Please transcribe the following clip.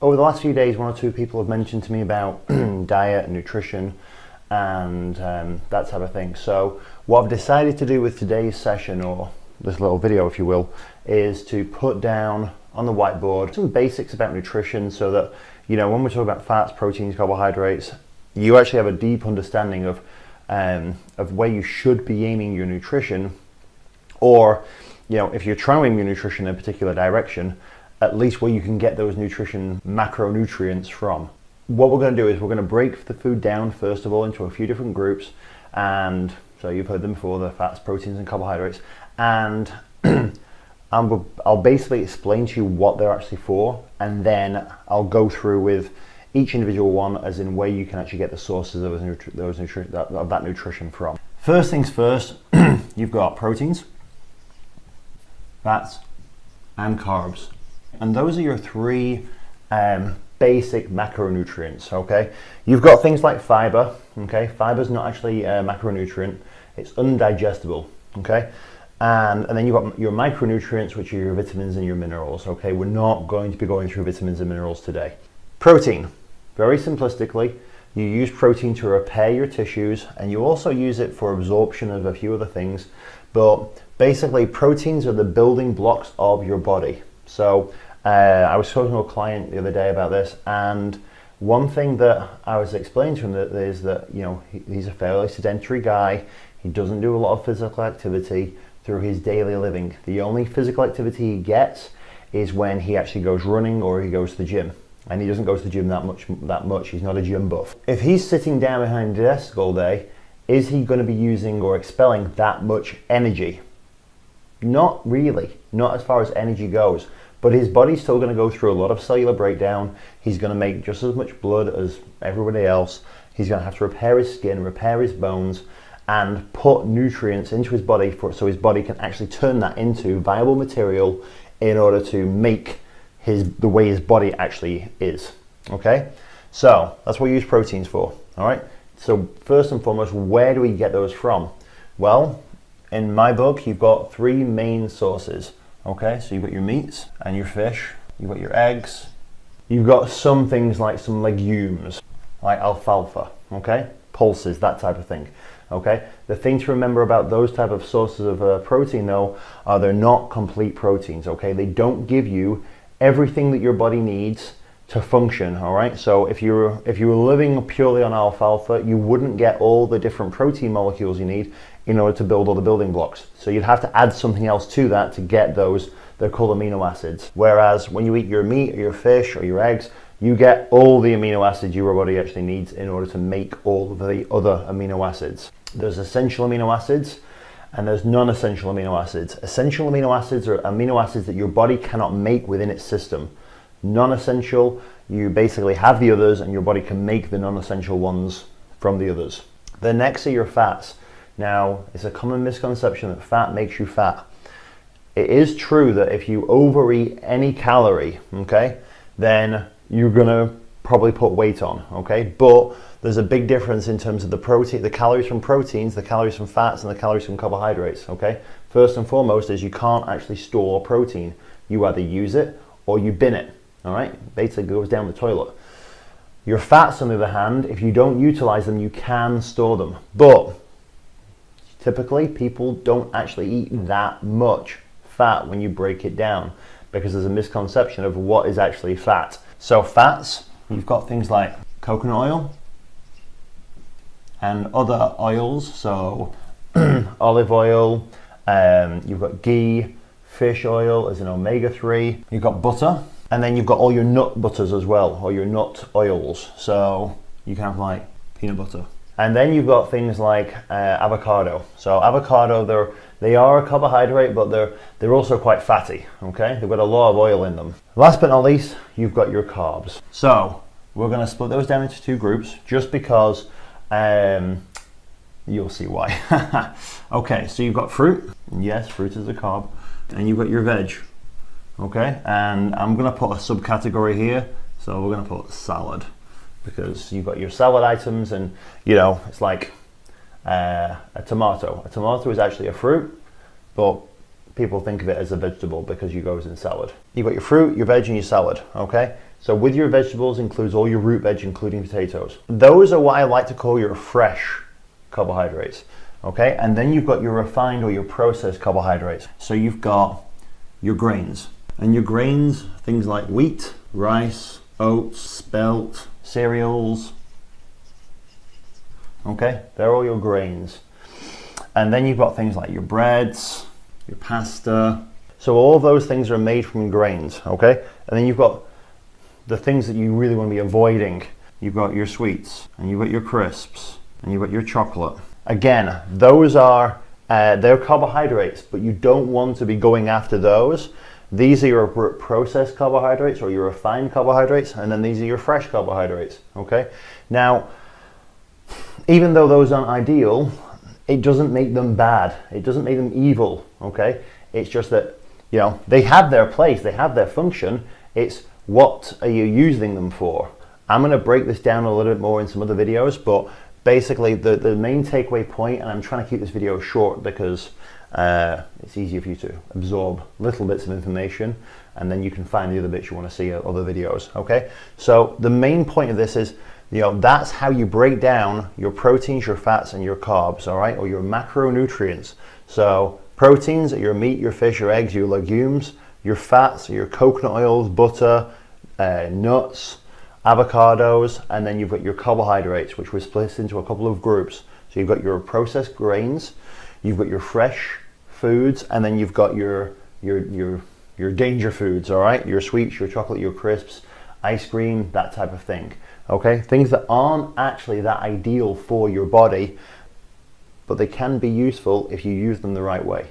over the last few days, one or two people have mentioned to me about diet and nutrition and that type of thing. So what I've decided to do with today's session, or this little video if you will, is to put down on the whiteboard some basics about nutrition, so that, you know, when we talk about fats, proteins, carbohydrates, you actually have a deep understanding of where you should be aiming your nutrition, or, you know, if you're trying to aim your nutrition in a particular direction, at least where you can get those macronutrients from. What we're going to do is we're going to break the food down first of all into a few different groups, and so you've heard them before, the fats, proteins and carbohydrates, and I'll basically explain to you what they're actually for, and then I'll go through with each individual one, as in where you can actually get the sources of that nutrition from. First things first, you've got proteins, fats and carbs, and those are your three basic macronutrients. Okay, you've got things like fiber. Okay, fiber is not actually a macronutrient, it's undigestible. Okay, and then you've got your micronutrients, which are your vitamins and your minerals. Okay, we're not going to be going through vitamins and minerals today. Protein, very simplistically, you use protein to repair your tissues, and you also use it for absorption of a few other things, but basically proteins are the building blocks of your body. So I was talking to a client the other day about this, and one thing that I was explaining to him is that, you know, he's a fairly sedentary guy. He doesn't do a lot of physical activity through his daily living. The only physical activity he gets is when he actually goes running or he goes to the gym. And he doesn't go to the gym that much. He's not a gym buff. If he's sitting down behind a desk all day, is he going to be using or expelling that much energy? Not really, not as far as energy goes. But his body's still going to go through a lot of cellular breakdown. He's going to make just as much blood as everybody else. He's going to have to repair his skin, repair his bones, and put nutrients into his body so his body can actually turn that into viable material in order to make the way his body actually is. Okay, so that's what we use proteins for. All right, so first and foremost, where do we get those from? Well, in my book, you've got three main sources. Okay, so you've got your meats and your fish, you've got your eggs, you've got some things like some legumes, like alfalfa, okay, pulses, that type of thing. Okay, the thing to remember about those type of sources of protein though, are they're not complete proteins. Okay, they don't give you everything that your body needs to function. All right, so if you were living purely on alfalfa, you wouldn't get all the different protein molecules you need in order to build all the building blocks. So you'd have to add something else to that to get those. They're called amino acids. Whereas when you eat your meat or your fish or your eggs, you get all the amino acids your body actually needs in order to make all of the other amino acids. There's essential amino acids and there's non-essential amino acids. Essential amino acids are amino acids that your body cannot make within its system. Non-essential, you basically have the others and your body can make the non-essential ones from the others. The next are your fats. Now, it's a common misconception that fat makes you fat. It is true that if you overeat any calorie, okay, then you're gonna probably put weight on, okay? But there's a big difference in terms of the calories from proteins, the calories from fats, and the calories from carbohydrates, okay? First and foremost is you can't actually store protein. You either use it or you bin it, all right? Basically goes down the toilet. Your fats, on the other hand, if you don't utilize them, you can store them. But typically, people don't actually eat that much fat when you break it down, because there's a misconception of what is actually fat. So fats, you've got things like coconut oil and other oils, so olive oil, you've got ghee, fish oil as an omega-3, you've got butter, and then you've got all your nut butters as well, or your nut oils, so you can have like peanut butter. And then you've got things like avocado. So avocado, they are a carbohydrate, but they're also quite fatty, okay? They've got a lot of oil in them. Last but not least, you've got your carbs. So we're gonna split those down into two groups, just because you'll see why. Okay, so you've got fruit. Yes, fruit is a carb. And you've got your veg, okay? And I'm gonna put a subcategory here. So we're gonna put salad, because you've got your salad items, and you know, it's like a tomato. A tomato is actually a fruit, but people think of it as a vegetable because you goes in salad. You've got your fruit, your veg, and your salad, okay? So with your vegetables includes all your root veg, including potatoes. Those are what I like to call your fresh carbohydrates, okay? And then you've got your refined or your processed carbohydrates. So you've got your grains. And your grains, things like wheat, rice, oats, spelt, cereals, okay? They're all your grains. And then you've got things like your breads, your pasta. So all those things are made from grains, okay? And then you've got the things that you really want to be avoiding. You've got your sweets, and you've got your crisps, and you've got your chocolate. Again, those are, they're carbohydrates, but you don't want to be going after those. These are your processed carbohydrates or your refined carbohydrates, and then these are your fresh carbohydrates, okay? Now, even though those aren't ideal, it doesn't make them bad. It doesn't make them evil, okay? It's just that, you know, they have their place, they have their function. It's what are you using them for? I'm going to break this down a little bit more in some other videos, but basically the main takeaway point, and I'm trying to keep this video short because it's easier for you to absorb little bits of information, and then you can find the other bits you want to see in other videos, okay? So the main point of this is, you know, that's how you break down your proteins, your fats, and your carbs, all right? Or your macronutrients. So proteins are your meat, your fish, your eggs, your legumes. Your fats are your coconut oils, butter, nuts, avocados, and then you've got your carbohydrates, which was split into a couple of groups. So you've got your processed grains, you've got your fresh foods, and then you've got your danger foods, all right? Your sweets, your chocolate, your crisps, ice cream, that type of thing, okay? Things that aren't actually that ideal for your body, but they can be useful if you use them the right way.